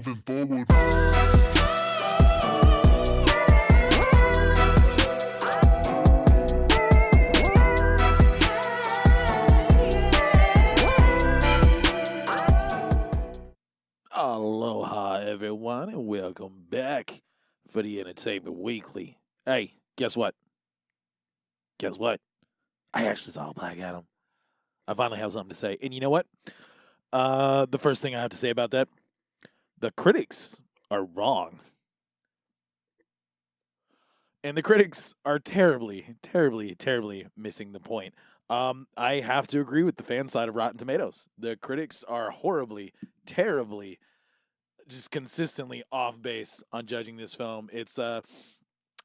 moving forward. Aloha, everyone, and welcome back for the Entertainment Weekly. Hey, guess what? Guess what? I actually saw Black Adam. I finally have something to say. And you know what? The first thing I have to say about that, the critics are wrong. And the critics are terribly, terribly, terribly missing the point. I have to agree with the fan side of Rotten Tomatoes. The critics are horribly, terribly, just consistently off base on judging this film.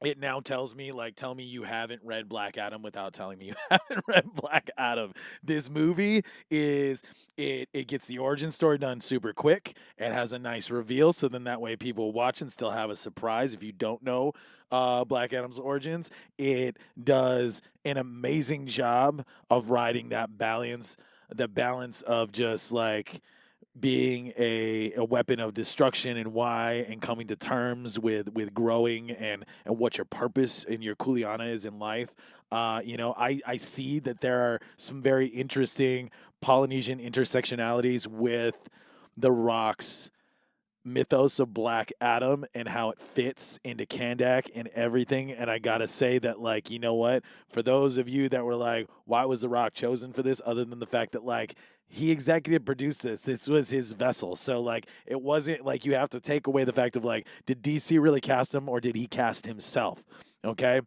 It now tells me, like, tell me you haven't read Black Adam without telling me you haven't read Black Adam. This movie it gets the origin story done super quick. It has a nice reveal, so then that way people watch and still have a surprise if you don't know Black Adam's origins. It does an amazing job of riding that balance, the balance of just like being a weapon of destruction and why, and coming to terms with growing and what your purpose and your kuleana is in life. I see that there are some very interesting Polynesian intersectionalities with The Rock's mythos of Black Adam and how it fits into Kandak and everything. And I gotta say that, like, you know what? For those of you that were like, why was The Rock chosen for this, other than the fact that, like, he executive produced this. This was his vessel. So, like, it wasn't like you have to take away the fact of, like, did DC really cast him or did he cast himself? Okay?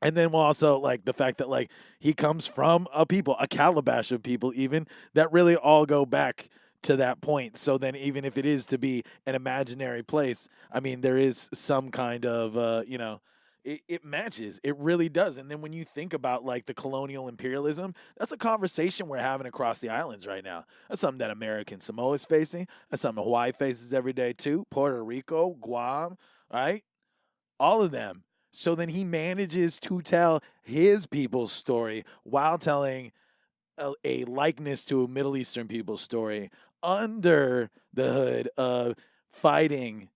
And then we'll also, like, the fact that, like, he comes from a calabash of people even, that really all go back to that point. So then even if it is to be an imaginary place, I mean, there is some kind of, it matches. It really does. And then when you think about, like, the colonial imperialism, that's a conversation we're having across the islands right now. That's something that American Samoa is facing. That's something Hawaii faces every day too. Puerto Rico, Guam, right? All of them. So then he manages to tell his people's story while telling a likeness to a Middle Eastern people's story under the hood of fighting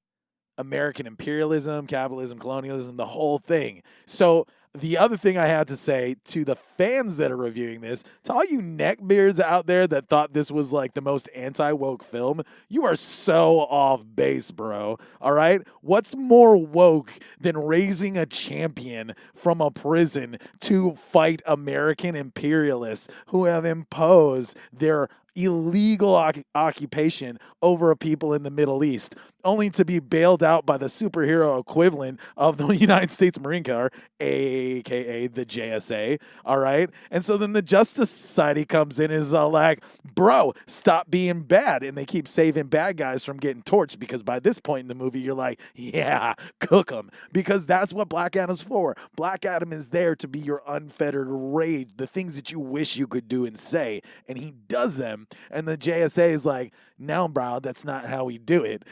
American imperialism, capitalism, colonialism, the whole thing. So the other thing I had to say to the fans that are reviewing this, to all you neckbeards out there that thought this was like the most anti-woke film, you are so off base, bro. All right? What's more woke than raising a champion from a prison to fight American imperialists who have imposed their illegal occupation over a people in the Middle East, only to be bailed out by the superhero equivalent of the United States Marine Corps, aka the JSA, all right? And so then the Justice Society comes in and is like, bro, stop being bad. And they keep saving bad guys from getting torched, because by this point in the movie, you're like, yeah, cook them. Because that's what Black Adam's for. Black Adam is there to be your unfettered rage, the things that you wish you could do and say, and he does them. And the JSA is like, no, bro, that's not how we do it.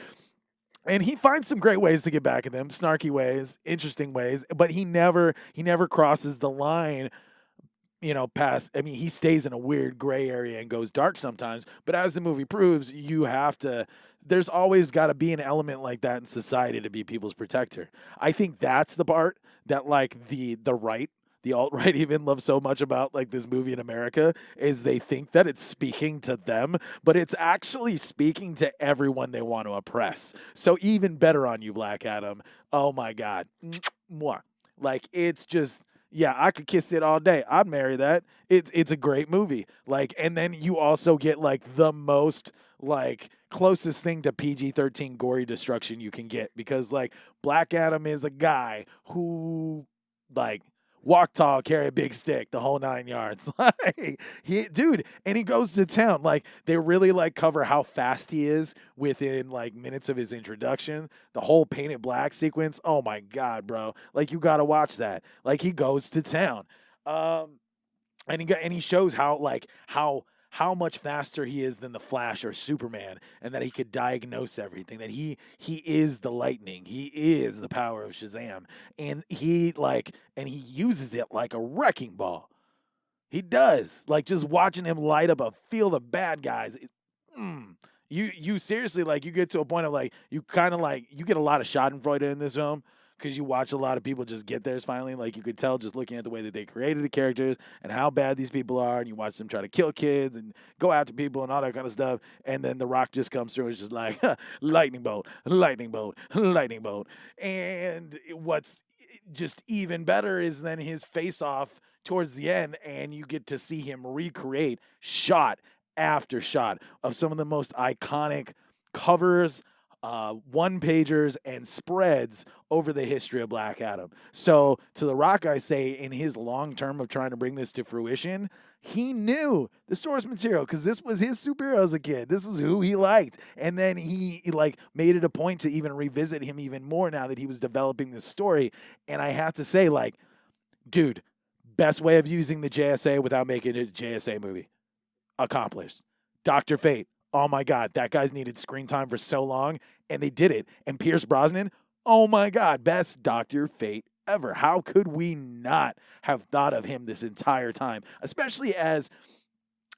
And he finds some great ways to get back at them, snarky ways, interesting ways, but he never crosses the line, past. I mean, he stays in a weird gray area and goes dark sometimes, but as the movie proves, there's always got to be an element like that in society to be people's protector. I think that's the part that, like, the right, the alt-right even love so much about, like, this movie in America, is they think that it's speaking to them, but it's actually speaking to everyone they want to oppress. So even better on you, Black Adam. Oh my God. Mwah. Like, it's just, yeah, I could kiss it all day. I'd marry that. It's a great movie. Like, and then you also get, like, the most, like, closest thing to PG-13 gory destruction you can get, because, like, Black Adam is a guy who, like, walk tall, carry a big stick, the whole 9 yards. Like, and he goes to town. Like, they really, like, cover how fast he is within, like, minutes of his introduction. The whole painted black sequence. Oh my God, bro. Like, you got to watch that. Like, he goes to town. And he shows how much faster he is than the Flash or Superman, and that he could diagnose everything, that he is the lightning, he is the power of Shazam, and he uses it like a wrecking ball. He does. Like, just watching him light up a field of bad guys, you seriously, like, you get to a point of, like, you kind of, like, you get a lot of schadenfreude in this film because you watch a lot of people just get theirs finally. Like, you could tell just looking at the way that they created the characters and how bad these people are, and you watch them try to kill kids and go after people and all that kind of stuff, and then The Rock just comes through and is just like, lightning bolt, lightning bolt, lightning bolt. And what's just even better is then his face-off towards the end, and you get to see him recreate shot after shot of some of the most iconic covers, one-pagers, and spreads over the history of Black Adam. So to The Rock, I say, in his long term of trying to bring this to fruition, he knew the source material because this was his superhero as a kid. This is who he liked. And then he like made it a point to even revisit him even more now that he was developing this story. And I have to say, like, dude, best way of using the JSA without making it a JSA movie. Accomplished. Dr. Fate. Oh my God, that guy's needed screen time for so long, and they did it. And Pierce Brosnan, oh my God, best Dr. Fate ever. How could we not have thought of him this entire time? Especially as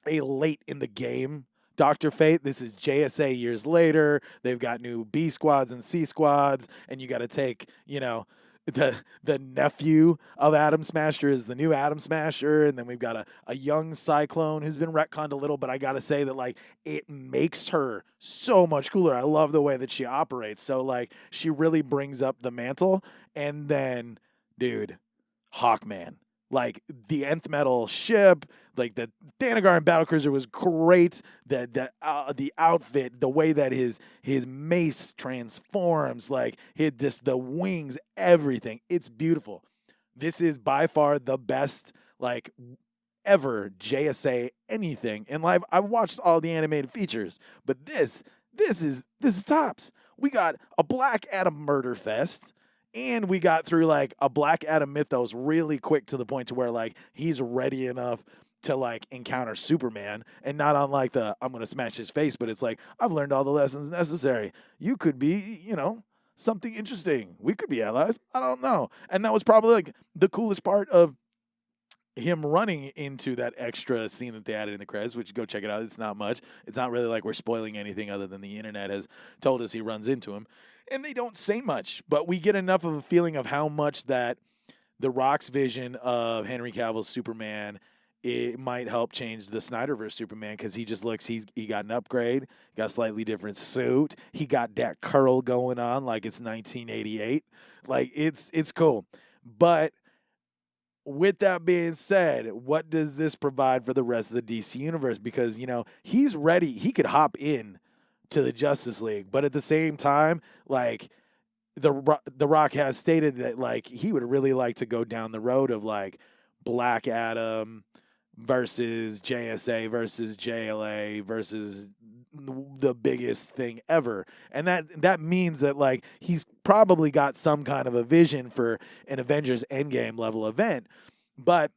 a late in the game Dr. Fate. This is JSA years later. They've got new B squads and C squads, and you got to take, the nephew of Atom Smasher is the new Atom Smasher, and then we've got a young Cyclone who's been retconned a little, but I gotta say that, like, it makes her so much cooler. I love the way that she operates. So, like, she really brings up the mantle. And then, dude, Hawkman. Like, the nth metal ship, like the Thanagar and Battlecruiser was great. The outfit, the way that his mace transforms, like the wings, everything. It's beautiful. This is by far the best, like, ever JSA anything in live. I've watched all the animated features, but this is tops. We got a Black Adam murder fest. And we got through, like, a Black Adam mythos really quick to the point to where, like, he's ready enough to, like, encounter Superman. And not unlike I'm going to smash his face, but it's like, I've learned all the lessons necessary. You could be, something interesting. We could be allies. I don't know. And that was probably, like, the coolest part of him running into that extra scene that they added in the credits, which, go check it out. It's not much. It's not really like we're spoiling anything other than the internet has told us he runs into him. And they don't say much, but we get enough of a feeling of how much that The Rock's vision of Henry Cavill's Superman, it might help change the Snyderverse Superman, because he just looks, he got an upgrade, got a slightly different suit. He got that curl going on like it's 1988. Like, it's cool. But with that being said, what does this provide for the rest of the DC universe? Because, he's ready. He could hop in to the Justice League, but at the same time, like, the Rock has stated that, like, he would really like to go down the road of, like, Black Adam versus JSA versus JLA versus the biggest thing ever. And that means that, like, he's probably got some kind of a vision for an Avengers Endgame level event. But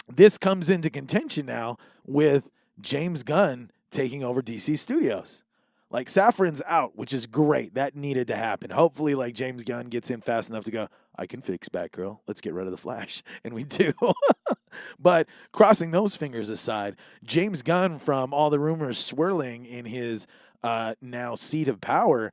this comes into contention now with James Gunn taking over DC Studios. Like, Safran's out, which is great. That needed to happen. Hopefully, like, James Gunn gets in fast enough to go, I can fix Batgirl. Let's get rid of the Flash. And we do. But crossing those fingers aside, James Gunn, from all the rumors swirling in his now seat of power,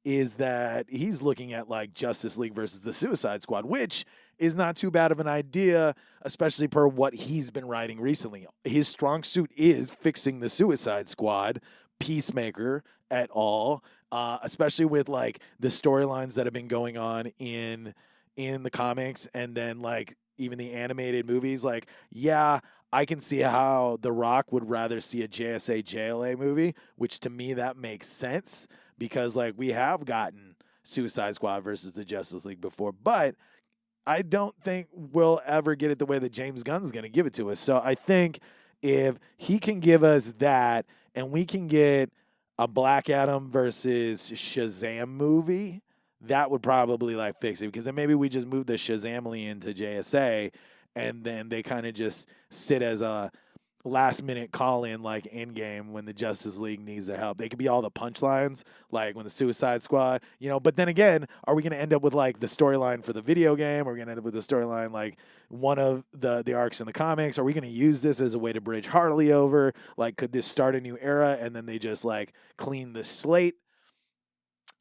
is that he's looking at, like, Justice League versus the Suicide Squad, which is not too bad of an idea, especially per what he's been writing recently. His strong suit is fixing the Suicide Squad, Peacemaker at all, especially with, like, the storylines that have been going on in the comics, and then, like, even the animated movies. Like, yeah, I can see how The Rock would rather see a JSA JLA movie, which to me that makes sense, because, like, we have gotten Suicide Squad versus the Justice League before, but I don't think we'll ever get it the way that James Gunn's going to give it to us. So I think if he can give us that, and we can get a Black Adam versus Shazam movie, that would probably, like, fix it. Because then maybe we just move the Shazamly into JSA, and then they kind of just sit as a last minute call in like Endgame when the Justice League needs their help. They could be all the punchlines, like when the Suicide Squad, But then again, are we going to end up with like the storyline for the video game? Are we going to end up with the storyline like one of the arcs in the comics? Are we going to use this as a way to bridge Harley over? Like, could this start a new era and then they just like clean the slate?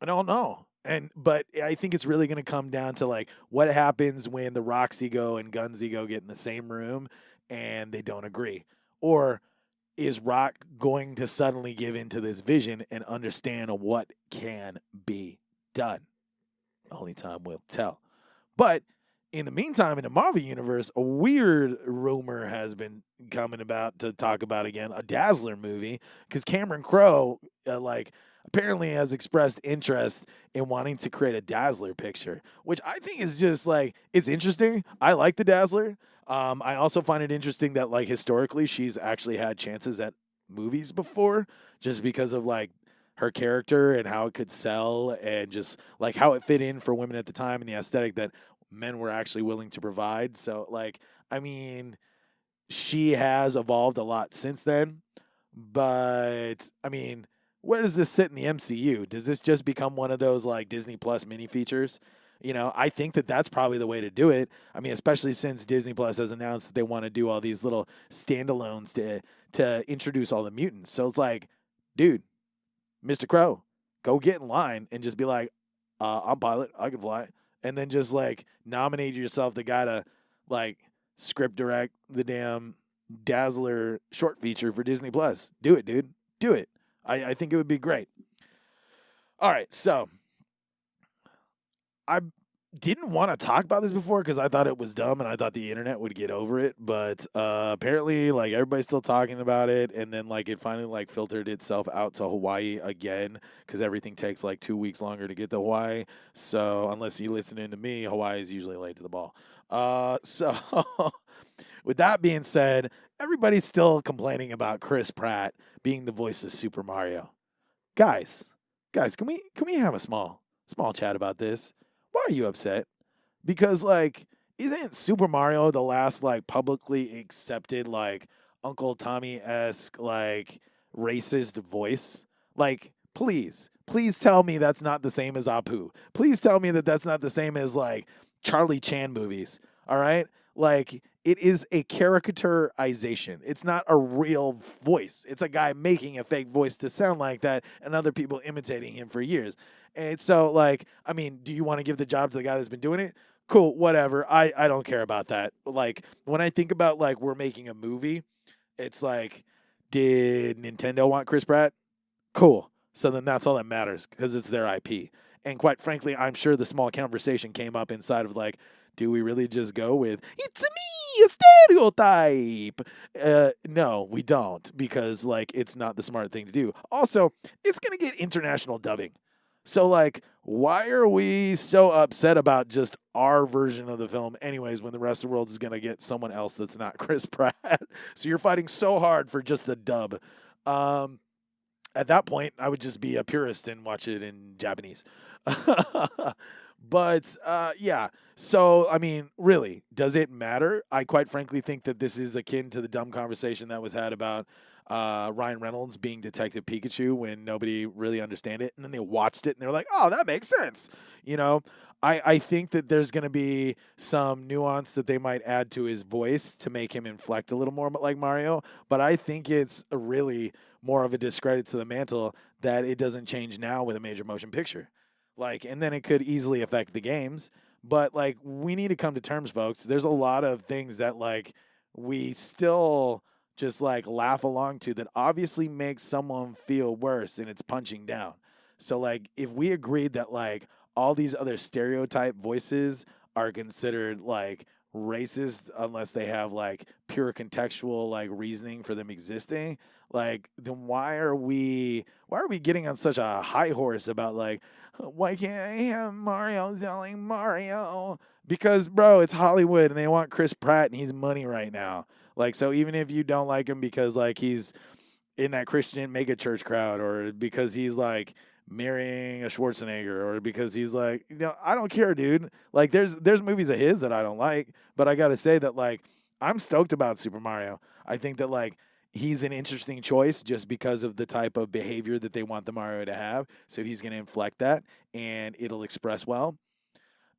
I don't know. But I think it's really going to come down to like what happens when the Rock's ego and Gunn's ego get in the same room and they don't agree. Or is Rock going to suddenly give into this vision and understand what can be done? Only time will tell. But in the meantime, in the Marvel Universe, a weird rumor has been coming about to talk about again, a Dazzler movie, because Cameron Crowe, apparently has expressed interest in wanting to create a Dazzler picture, which I think is just like, it's interesting. I like the Dazzler. I also find it interesting that like historically she's actually had chances at movies before just because of like her character and how it could sell and just like how it fit in for women at the time and the aesthetic that men were actually willing to provide. So like, I mean, she has evolved a lot since then, but I mean, where does this sit in the MCU? Does this just become one of those like Disney Plus mini features? I think that that's probably the way to do it. I mean, especially since Disney Plus has announced that they want to do all these little standalones to introduce all the mutants. So it's like, dude, Mr. Crowe, go get in line and just be like, I'm pilot, I can fly. And then just like nominate yourself the guy to like script direct the damn Dazzler short feature for Disney Plus. Do it, dude. Do it. I think it would be great. All right, so I didn't want to talk about this before because I thought it was dumb and I thought the internet would get over it. But apparently, like, everybody's still talking about it. And then, like, it finally, like, filtered itself out to Hawaii again because everything takes, like, 2 weeks longer to get to Hawaii. So unless you listen in to me, Hawaii is usually late to the ball. So with that being said, everybody's still complaining about Chris Pratt being the voice of Super Mario. Guys, can we have a small chat about this? Why are you upset? Because like, isn't Super Mario the last like publicly accepted like Uncle Tommy-esque like racist voice? Like, please tell me that's not the same as Apu. Please tell me that that's not the same as like Charlie Chan movies. All right? Like, it is a caricaturization. It's not a real voice. It's a guy making a fake voice to sound like that and other people imitating him for years. And so, like, I mean, do you want to give the job to the guy that's been doing it? Cool, whatever. I don't care about that. Like, when I think about, like, we're making a movie, it's like, did Nintendo want Chris Pratt? Cool. So then that's all that matters because it's their IP. And quite frankly, I'm sure the small conversation came up inside of, like, do we really just go with, it's me, a stereotype? No, we don't, because, like, it's not the smart thing to do. Also, it's going to get international dubbing. So, like, why are we so upset about just our version of the film anyways when the rest of the world is going to get someone else that's not Chris Pratt? So you're fighting so hard for just a dub. At that point, I would just be a purist and watch it in Japanese. But, yeah. So, I mean, really, does it matter? I quite frankly think that this is akin to the dumb conversation that was had about Ryan Reynolds being Detective Pikachu when nobody really understood it. And then they watched it and they were like, oh, that makes sense. I think that there's going to be some nuance that they might add to his voice to make him inflect a little more like Mario. But I think it's really more of a discredit to the mantle that it doesn't change now with a major motion picture. Like, and then it could easily affect the games. But, like, we need to come to terms, folks. There's a lot of things that, like, we still just, like, laugh along to that obviously makes someone feel worse, and it's punching down. So, like, if we agreed that, like, all these other stereotype voices are considered, like, racist unless they have, like, pure contextual, like, reasoning for them existing, like, then why are we getting on such a high horse about, like, why can't I have Mario selling Mario? Because, bro, it's Hollywood and they want Chris Pratt and he's money right now. Like, so even if you don't like him because, like, he's in that Christian mega church crowd or because he's, like, marrying a Schwarzenegger or because he's, like, I don't care, dude. Like, there's movies of his that I don't like, but I got to say that, like, I'm stoked about Super Mario. I think that, like, he's an interesting choice just because of the type of behavior that they want the Mario to have. So he's going to inflect that, and it'll express well.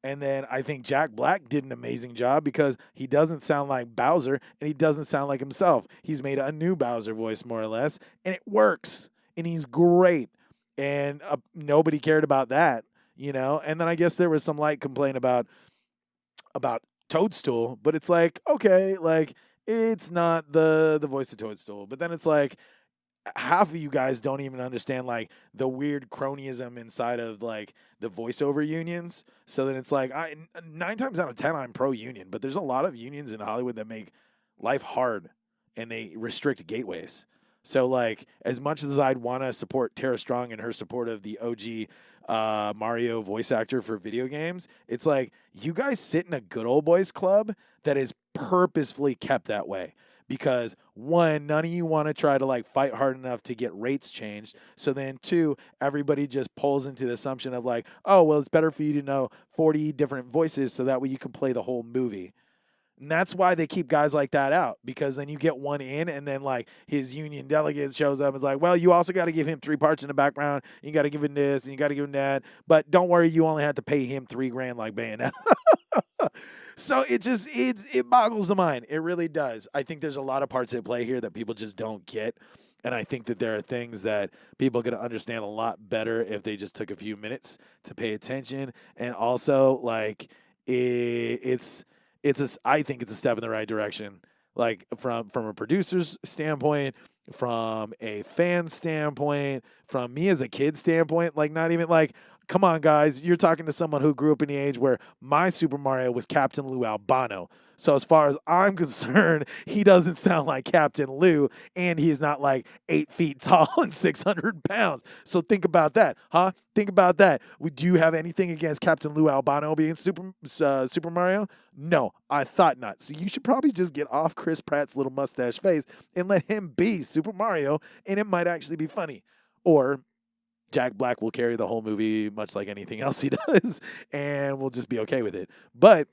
And then I think Jack Black did an amazing job because he doesn't sound like Bowser and he doesn't sound like himself. He's made a new Bowser voice, more or less, and it works. And he's great. And nobody cared about that, And then I guess there was some light complaint about Toadstool, but it's like, okay, like it's not the voice of Toadstool. But then it's like, half of you guys don't even understand like the weird cronyism inside of like the voiceover unions. So then it's like 9 times out of 10 I'm pro union, but there's a lot of unions in Hollywood that make life hard and they restrict gateways. So like as much as I'd want to support Tara Strong and her support of the OG Mario voice actor for video games, it's like you guys sit in a good old boys club that is purposefully kept that way. Because 1, none of you want to try to like fight hard enough to get rates changed. So then 2, everybody just pulls into the assumption of like, oh, well, it's better for you to know 40 different voices so that way you can play the whole movie. And that's why they keep guys like that out, because then you get one in and then like his union delegate shows up and is like, well, you also got to give him 3 parts in the background. You got to give him this and you got to give him that. But don't worry, you only have to pay him $3,000 like Bayonetta. So it boggles the mind. It really does. I think there's a lot of parts at play here that people just don't get. And I think that there are things that people are going to understand a lot better if they just took a few minutes to pay attention. And also, like, I think it's a step in the right direction. Like, from a producer's standpoint, from a fan standpoint, from me as a kid standpoint, like, not even like, come on, guys, you're talking to someone who grew up in the age where my Super Mario was Captain Lou Albano. So as far as I'm concerned, he doesn't sound like Captain Lou, and he's not like 8 feet tall and 600 pounds. So think about that, huh? Think about that. Do you have anything against Captain Lou Albano being Super Mario? No, I thought not. So you should probably just get off Chris Pratt's little mustache face and let him be Super Mario, and it might actually be funny. Or Jack Black will carry the whole movie much like anything else he does, and we'll just be okay with it. But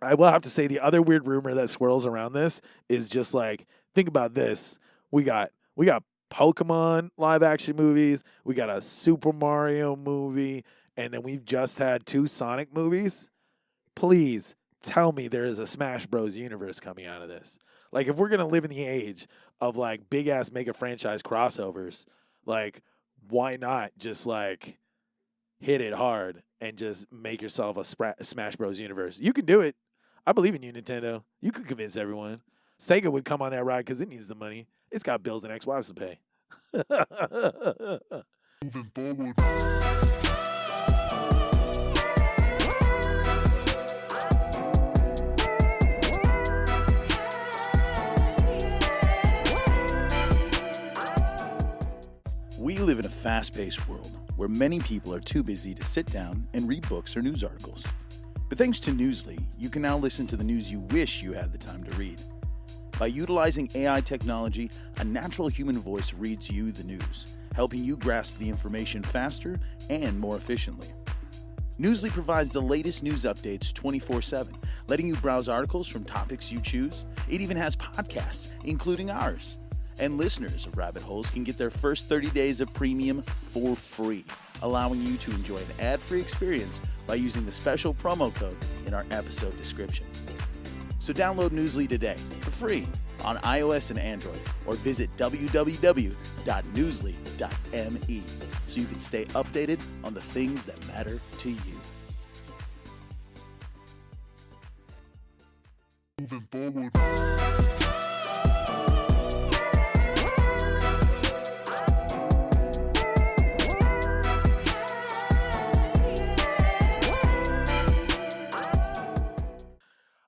I will have to say the other weird rumor that swirls around this is just like, think about this. We got Pokemon live action movies, we got a Super Mario movie, and then we've just had 2 Sonic movies. Please tell me there is a Smash Bros. Universe coming out of this. Like, if we're going to live in the age of like big ass mega franchise crossovers, like, why not just like hit it hard and just make yourself a Smash Bros. Universe? You can do it. I believe in you, Nintendo. You could convince everyone. Sega would come on that ride because it needs the money. It's got bills and ex-wives to pay. Moving forward. We live in a fast-paced world where many people are too busy to sit down and read books or news articles. But thanks to Newsly, you can now listen to the news you wish you had the time to read. By utilizing AI technology, a natural human voice reads you the news, helping you grasp the information faster and more efficiently. Newsly provides the latest news updates 24/7, letting you browse articles from topics you choose. It even has podcasts, including ours. And listeners of Rabbit Holes can get their first 30 days of premium for free, allowing you to enjoy an ad-free experience by using the special promo code in our episode description. So download Newsly today for free on iOS and Android, or visit www.newsly.me so you can stay updated on the things that matter to you. Moving forward.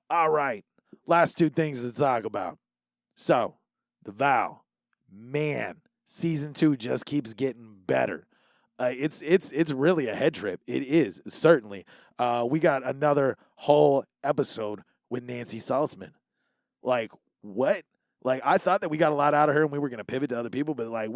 All right, last 2 things to talk about. So, The Vow, man, season 2 just keeps getting better. It's really a head trip. It is, certainly. We got another whole episode with Nancy Salzman. Like, what? Like, I thought that we got a lot out of her and we were going to pivot to other people, but like,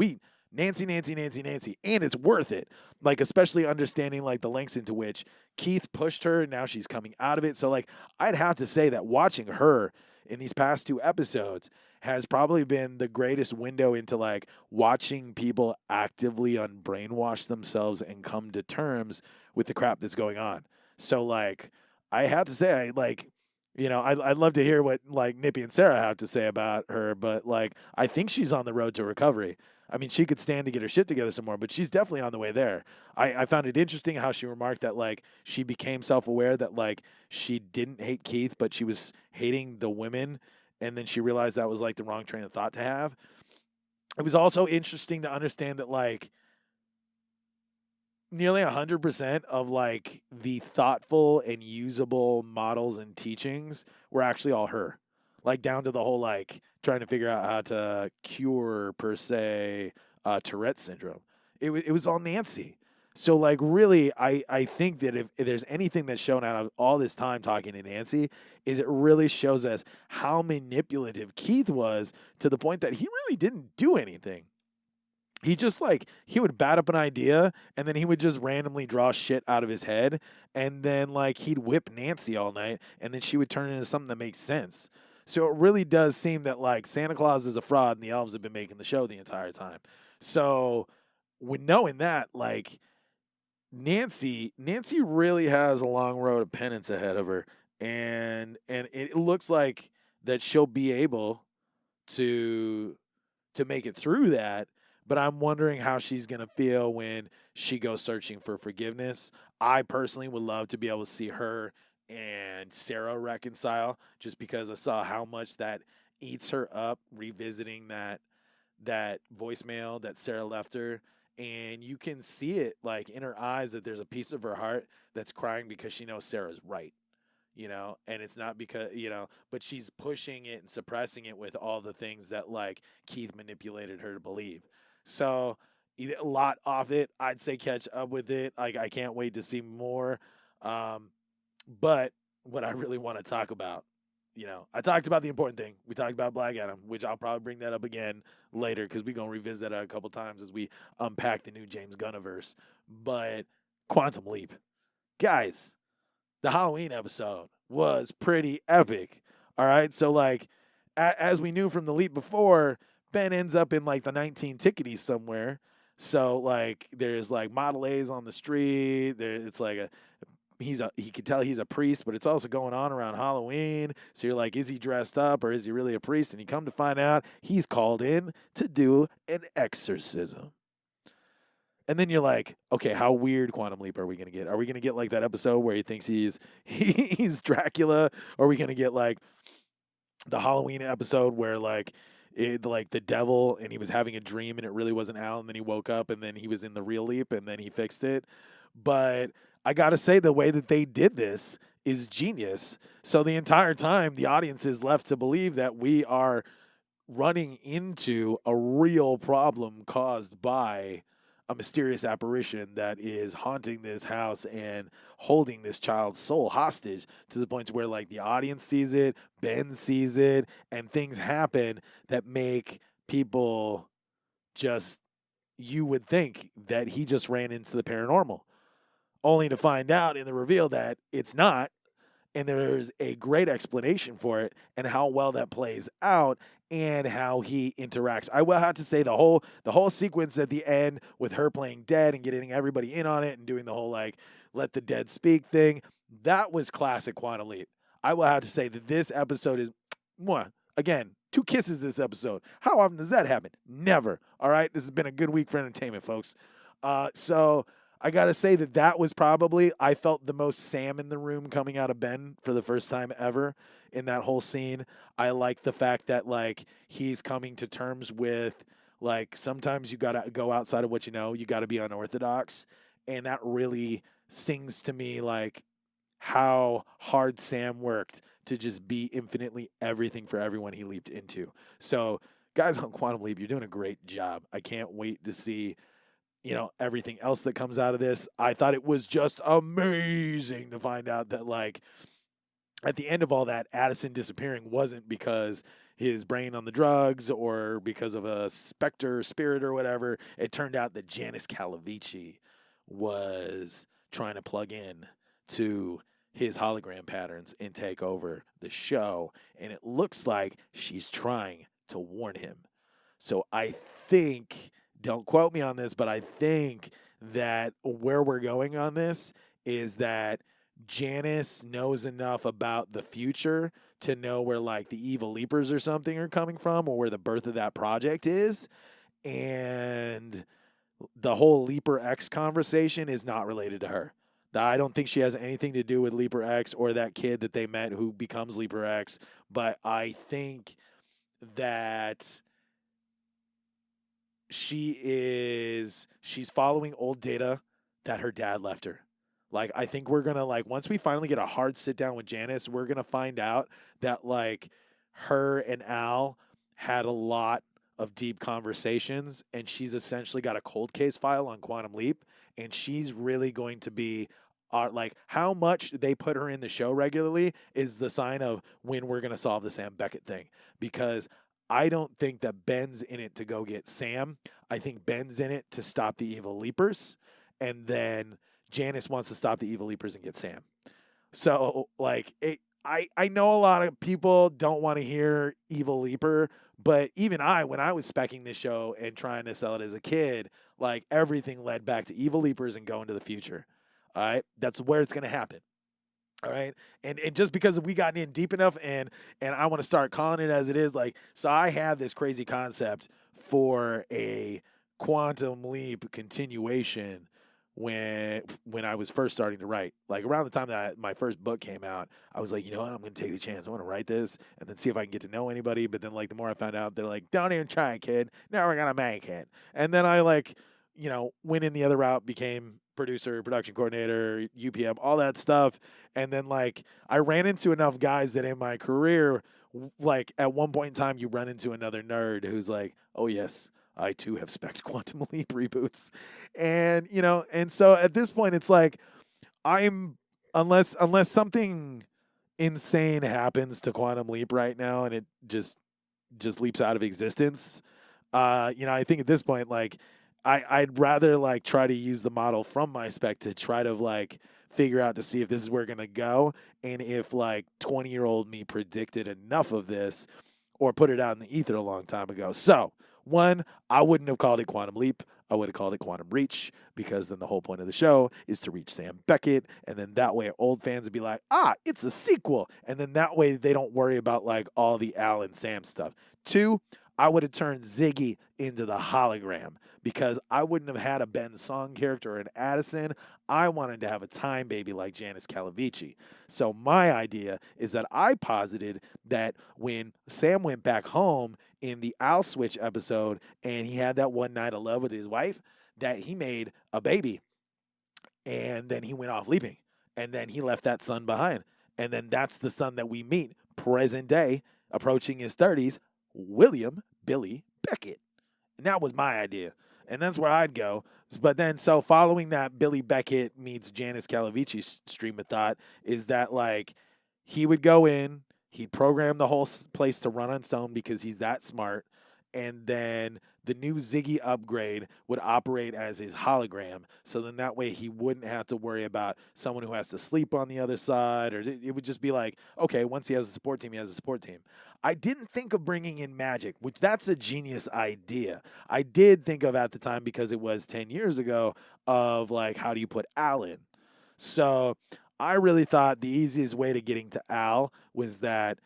Nancy, and it's worth it. Like, especially understanding like the lengths into which Keith pushed her and now she's coming out of it. So like, I'd have to say that watching her in these past 2 episodes has probably been the greatest window into like watching people actively unbrainwash themselves and come to terms with the crap that's going on. So like I have to say, I'd love to hear what like Nippy and Sarah have to say about her, but like I think she's on the road to recovery. I mean, she could stand to get her shit together some more, but she's definitely on the way there. I found it interesting how she remarked that like she became self-aware that like she didn't hate Keith, but she was hating the women, and then she realized that was like the wrong train of thought to have. It was also interesting to understand that like nearly 100% of like the thoughtful and usable models and teachings were actually all her, like down to the whole like trying to figure out how to cure per se Tourette's syndrome. It was all Nancy. So like really I think that if there's anything that's shown out of all this time talking to Nancy is it really shows us how manipulative Keith was to the point that he really didn't do anything. He just like he would bat up an idea and then he would just randomly draw shit out of his head, and then like he'd whip Nancy all night and then she would turn into something that makes sense. So it really does seem that like Santa Claus is a fraud and the elves have been making the show the entire time. So with knowing that, like Nancy really has a long road of penance ahead of her, and it looks like that she'll be able to make it through that. But I'm wondering how she's going to feel when she goes searching for forgiveness. I personally would love to be able to see her and Sarah reconcile, just because I saw how much that eats her up revisiting that voicemail that Sarah left her. And you can see it like in her eyes that there's a piece of her heart that's crying because she knows Sarah's right. And it's not because, but she's pushing it and suppressing it with all the things that like Keith manipulated her to believe. So a lot off it. I'd say catch up with it. Like I can't wait to see more. But what I really want to talk about, I talked about the important thing. We talked about Black Adam, which I'll probably bring that up again later because we're going to revisit that a couple times as we unpack the new James Gunniverse. But Quantum Leap. Guys, the Halloween episode was pretty epic. All right. So, like, as we knew from the Leap before, Ben ends up in like the 19 ticketies somewhere. So, like, there's like Model A's on the street. It's like he could tell he's a priest, but it's also going on around Halloween. So you're like, is he dressed up or is he really a priest? And you come to find out he's called in to do an exorcism. And then you're like, okay, how weird Quantum Leap are we going to get? Are we going to get like that episode where he thinks he's Dracula? Or are we going to get like the Halloween episode where like the devil and he was having a dream and it really wasn't Al, and then he woke up and then he was in the real Leap and then he fixed it? But I got to say the way that they did this is genius. So the entire time the audience is left to believe that we are running into a real problem caused by a mysterious apparition that is haunting this house and holding this child's soul hostage, to the point where like the audience sees it, Ben sees it, and things happen that make people just, you would think that he just ran into the paranormal, only to find out in the reveal that it's not. And there's a great explanation for it and how well that plays out and how he interacts. I will have to say the whole sequence at the end with her playing dead and getting everybody in on it and doing the whole like let the dead speak thing, that was classic Quantum Leap. I will have to say that this episode is, again, 2 kisses this episode. How often does that happen? Never. All right, this has been a good week for entertainment, folks. So I got to say that was probably, I felt the most Sam in the room coming out of Ben for the first time ever in that whole scene. I like the fact that, like, he's coming to terms with, like, sometimes you got to go outside of what you know. You got to be unorthodox. And that really sings to me, like, how hard Sam worked to just be infinitely everything for everyone he leaped into. So, guys on Quantum Leap, you're doing a great job. I can't wait to see everything else that comes out of this. I thought it was just amazing to find out that, like, at the end of all that, Addison disappearing wasn't because his brain on the drugs or because of a specter spirit or whatever. It turned out that Janice Calavici was trying to plug in to his hologram patterns and take over the show. And it looks like she's trying to warn him. So I think, don't quote me on this, but I think that where we're going on this is that Janice knows enough about the future to know where like the evil leapers or something are coming from, or where the birth of that project is. And the whole Leaper X conversation is not related to her. I don't think she has anything to do with Leaper X or that kid that they met who becomes Leaper X. But I think that she's following old data that her dad left her. Like, I think we're going to, like, once we finally get a hard sit down with Janice, we're going to find out that, like, her and Al had a lot of deep conversations, and she's essentially got a cold case file on Quantum Leap, and she's really going to be, like, how much they put her in the show regularly is the sign of when we're going to solve the Sam Beckett thing. Because I don't think that Ben's in it to go get Sam. I think Ben's in it to stop the evil leapers, and then Janice wants to stop the evil leapers and get Sam. So, like, I know a lot of people don't want to hear evil leaper, but even when I was speccing this show and trying to sell it as a kid, like, everything led back to evil leapers and go into the future. All right? That's where it's going to happen. All right. And just because we gotten in deep enough and I want to start calling it as it is, like, so I have this crazy concept for a Quantum Leap continuation when I was first starting to write. Like, around the time that my first book came out, I was like, you know what, I'm going to take the chance. I want to write this and then see if I can get to know anybody. But then, like, the more I found out, they're like, don't even try, kid. Now we're going to make it. And then I, like, you know, went in the other route, became producer, production coordinator, UPM, all that stuff. And then, like, I ran into enough guys that in my career, like, at one point in time, you run into another nerd who's like, oh, yes, I too have spec'd Quantum Leap reboots. And, you know, and so at this point, it's like, unless something insane happens to Quantum Leap right now and it just leaps out of existence, you know, I think at this point, like, I'd rather, like, try to use the model from my spec to try to, like, figure out to see if this is where we're going to go. And if, like, 20-year-old me predicted enough of this or put it out in the ether a long time ago. So, one, I wouldn't have called it Quantum Leap. I would have called it Quantum Reach, because then the whole point of the show is to reach Sam Beckett. And then that way old fans would be like, it's a sequel. And then that way they don't worry about, like, all the Al and Sam stuff. Two, I would have turned Ziggy into the hologram, because I wouldn't have had a Ben Song character or an Addison. I wanted to have a time baby like Janice Calavici. So my idea is that I posited that when Sam went back home in the Al Switch episode and he had that one night of love with his wife, that he made a baby and then he went off leaping and then he left that son behind. And then that's the son that we meet present day, approaching his 30s, William Billy Beckett. And that was my idea. And that's where I'd go. But then, so following that Billy Beckett meets Janice Calavici stream of thought is that, like, he would go in, he'd program the whole place to run on its own because he's that smart. And then the new Ziggy upgrade would operate as his hologram. So then that way he wouldn't have to worry about someone who has to sleep on the other side. Or it would just be like, okay, once he has a support team, he has a support team. I didn't think of bringing in Magic, which that's a genius idea. I did think of at the time, because it was 10 years ago, of, like, how do you put Al in? So I really thought the easiest way to getting to Al was that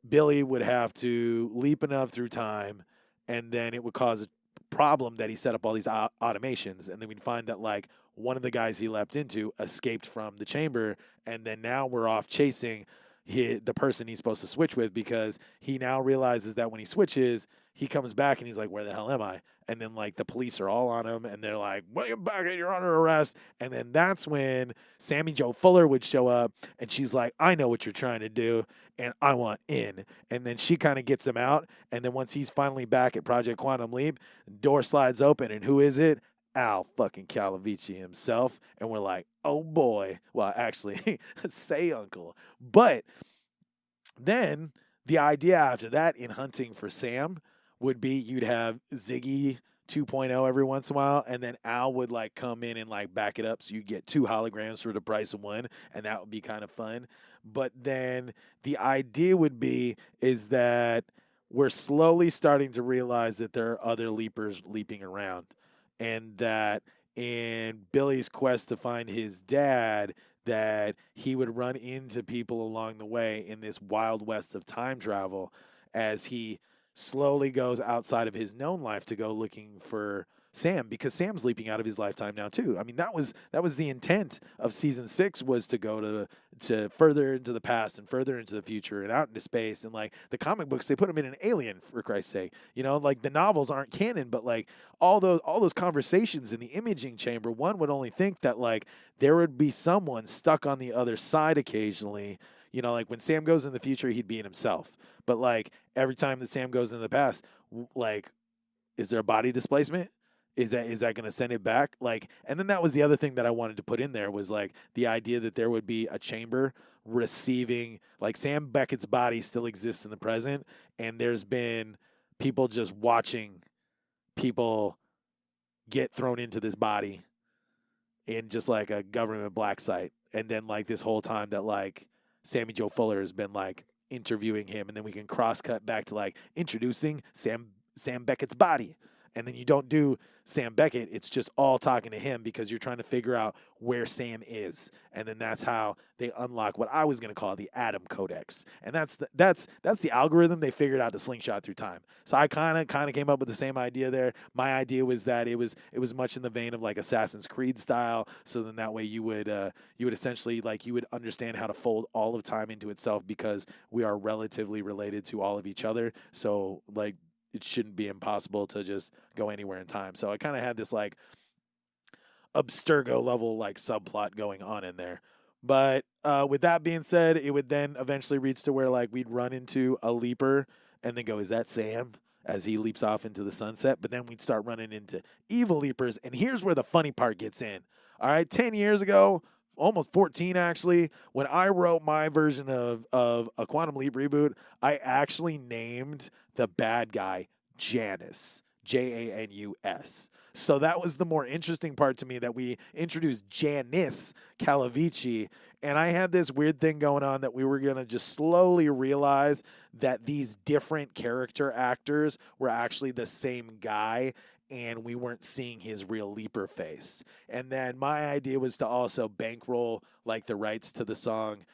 Billy would have to leap enough through time, and then it would cause a problem that he set up all these automations, and then we'd find that, like, one of the guys he leapt into escaped from the chamber, and then now we're off chasing the person he's supposed to switch with, because he now realizes that when he switches, he comes back and he's like, where the hell am I? And then, like, the police are all on him and they're like, William Beckett, you're under arrest. And then that's when Sammy Jo Fuller would show up and she's like, I know what you're trying to do and I want in. And then she kind of gets him out. And then once he's finally back at Project Quantum Leap, the door slides open, and who is it? Al fucking Calavici himself. And we're like, oh boy. Well, actually, say uncle. But then the idea after that in hunting for Sam would be you'd have Ziggy 2.0 every once in a while, and then Al would, like, come in and, like, back it up, so you get 2 holograms for the price of 1, and that would be kind of fun. But then the idea would be is that we're slowly starting to realize that there are other leapers leaping around, and that in Billy's quest to find his dad, that he would run into people along the way in this wild west of time travel as he slowly goes outside of his known life to go looking for Sam, because Sam's leaping out of his lifetime now too. I mean, that was the intent of season 6, was to go to further into the past and further into the future and out into space. And like the comic books, they put him in an alien, for Christ's sake. You know, like the novels aren't canon, but like all those conversations in the imaging chamber, one would only think that like there would be someone stuck on the other side occasionally. You know, like when Sam goes in the future, he'd be in himself. But like every time that Sam goes in the past, like, is there a body displacement? Is that going to send it back? Like, and then that was the other thing that I wanted to put in there, was like the idea that there would be a chamber receiving, like Sam Beckett's body still exists in the present, and there's been people just watching people get thrown into this body in just like a government black site. And then like this whole time that like Sammy Joe Fuller has been like interviewing him, and then we can cross cut back to like introducing Sam Beckett's body. And then you don't do Sam Beckett. It's just all talking to him because you're trying to figure out where Sam is. And then that's how they unlock what I was going to call the Adam Codex. And that's the algorithm they figured out to slingshot through time. So I kind of came up with the same idea there. My idea was that it was much in the vein of like Assassin's Creed style. So then that way you would essentially, like, you would understand how to fold all of time into itself, because we are relatively related to all of each other. So like, it shouldn't be impossible to just go anywhere in time. So I kind of had this like Abstergo level like subplot going on in there. But with that being said, it would then eventually reach to where like we'd run into a leaper and then go, is that Sam? As he leaps off into the sunset. But then we'd start running into evil leapers. And here's where the funny part gets in. All right, 10 years ago, almost 14 actually, when I wrote my version of a Quantum Leap reboot, I actually named the bad guy Janus, Janus. So that was the more interesting part to me, that we introduced Janice Calavici, and I had this weird thing going on that we were going to just slowly realize that these different character actors were actually the same guy, and we weren't seeing his real leaper face. And then my idea was to also bankroll like the rights to the song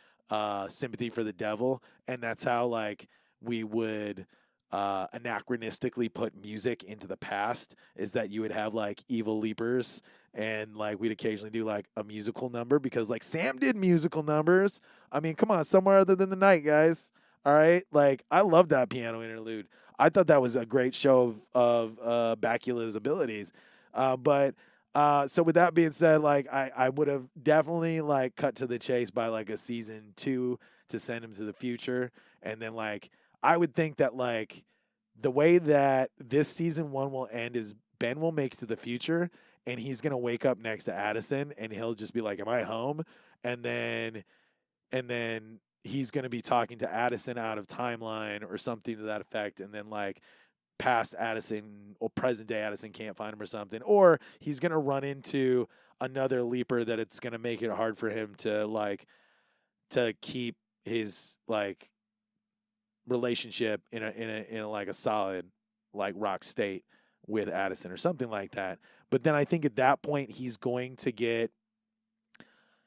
Sympathy for the Devil, and that's how like we would anachronistically put music into the past, is that you would have like evil leapers, and like we'd occasionally do like a musical number, because like Sam did musical numbers. I mean, come on, Somewhere Other Than the Night, guys. All right, like I love that piano interlude. I thought that was a great show of Bakula's abilities. So with that being said, like I would have definitely like cut to the chase by like a season 2 to send him to the future. And then like I would think that like the way that this season 1 will end is Ben will make it to the future, and he's going to wake up next to Addison, and he'll just be like, am I home? And then he's going to be talking to Addison out of timeline or something to that effect. And then like past Addison or present day Addison can't find him or something. Or he's going to run into another leaper that it's going to make it hard for him to keep his like relationship in a like a solid like rock state with Addison or something like that. But then I think at that point he's going to get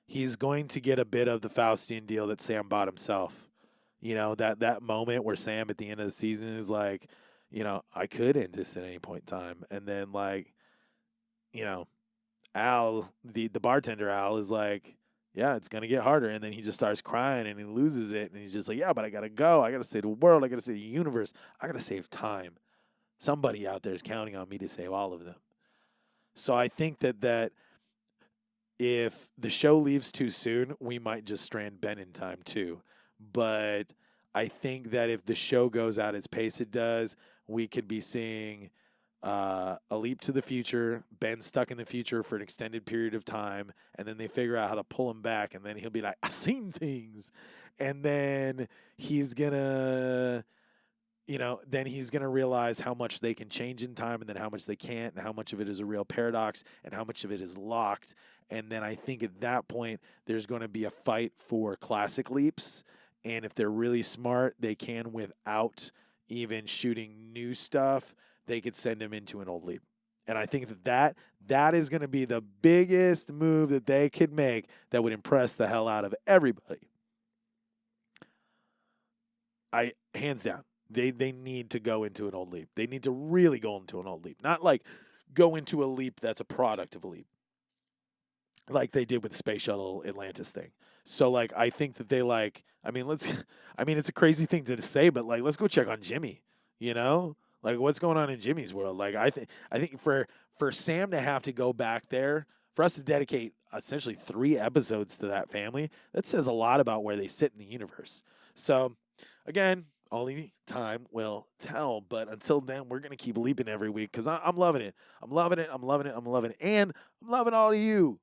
a bit of the Faustian deal that Sam bought himself. You know, that moment where Sam at the end of the season is like, you know, I could end this at any point in time. And then like, you know, Al, the bartender Al, is like, yeah, it's going to get harder. And then he just starts crying and he loses it. And he's just like, yeah, but I got to go. I got to save the world. I got to save the universe. I got to save time. Somebody out there is counting on me to save all of them. So I think that if the show leaves too soon, we might just strand Ben in time too. But I think that if the show goes out its pace it does, we could be seeing a leap to the future, Ben stuck in the future for an extended period of time, and then they figure out how to pull him back, and then he'll be like, I've seen things. And then he's going to... then he's going to realize how much they can change in time and then how much they can't, and how much of it is a real paradox and how much of it is locked. And then I think at that point, there's going to be a fight for classic leaps. And if they're really smart, they can, without even shooting new stuff, they could send him into an old leap. And I think that is going to be the biggest move that they could make that would impress the hell out of everybody. Hands down, they need to go into an old leap. They need to really go into an old leap. Not like go into a leap that's a product of a leap, like they did with the Space Shuttle Atlantis thing. So, like, I think that they, like, it's a crazy thing to say, but, like, let's go check on Jimmy, you know? Like, what's going on in Jimmy's world? Like, I think for Sam to have to go back there, for us to dedicate essentially 3 episodes to that family, that says a lot about where they sit in the universe. So, again, only time will tell. But until then, we're going to keep leaping every week because I'm loving it. I'm loving it. I'm loving it. I'm loving it. And I'm loving all of you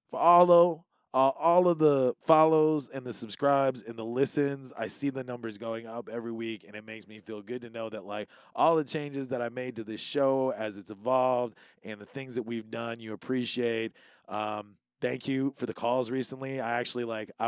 for all of the follows and the subscribes and the listens. I see the numbers going up every week, and it makes me feel good to know that, like, all the changes that I made to this show as it's evolved and the things that we've done, you appreciate. Thank you for the calls recently. I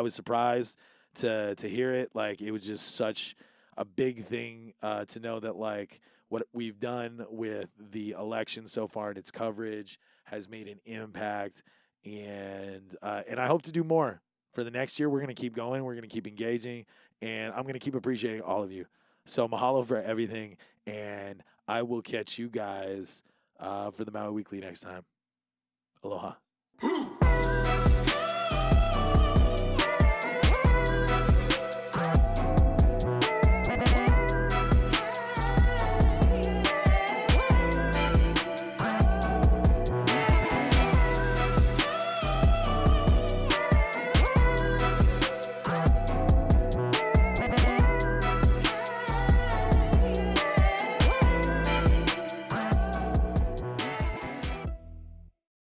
was surprised to hear it. Like, it was just such a big thing to know that, like, what we've done with the election so far and its coverage has made an impact. And I hope to do more for the next year. We're going to keep going. We're going to keep engaging, and I'm going to keep appreciating all of you. So mahalo for everything, and I will catch you guys for the Maui Weekly next time. Aloha.